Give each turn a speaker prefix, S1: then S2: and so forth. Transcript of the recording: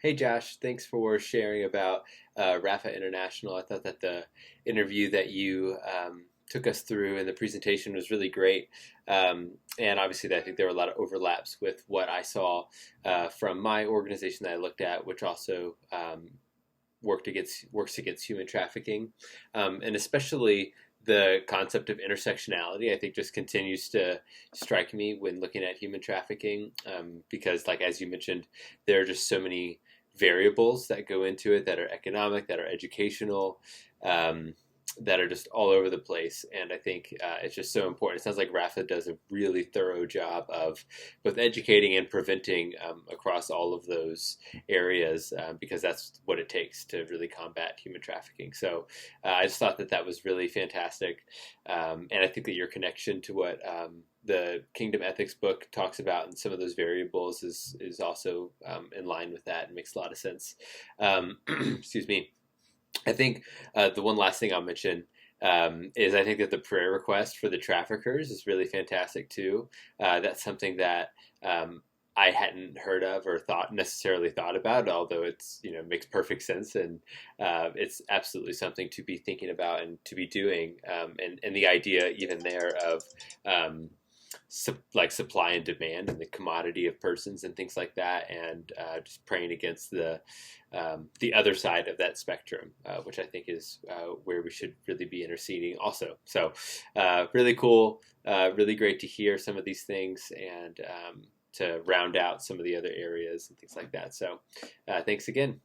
S1: Hey Josh, thanks for sharing about Rafa International. I thought that the interview that you took us through and the presentation was really great. And obviously, I think there were a lot of overlaps with what I saw from my organization that I looked at, which also works against human trafficking, and especially the concept of intersectionality. I think just continues to strike me when looking at human trafficking, because, like as you mentioned, there are just so many variables that go into it that are economic, that are educational, um, that are just all over the place. And I think it's just so important. It sounds like Rafa does a really thorough job of both educating and preventing across all of those areas, because that's what it takes to really combat human trafficking. So I just thought that that was really fantastic. And I think that your connection to what the Kingdom Ethics book talks about and some of those variables is also in line with that and makes a lot of sense. Excuse me. I think the one last thing I'll mention is I think that the prayer request for the traffickers is really fantastic too. That's something that I hadn't heard of or thought about, although it's makes perfect sense, and it's absolutely something to be thinking about and to be doing. And the idea even there of like supply and demand and the commodity of persons and things like that, and just praying against the other side of that spectrum, which I think is where we should really be interceding also. So really cool, really great to hear some of these things and to round out some of the other areas and things like that. So thanks again.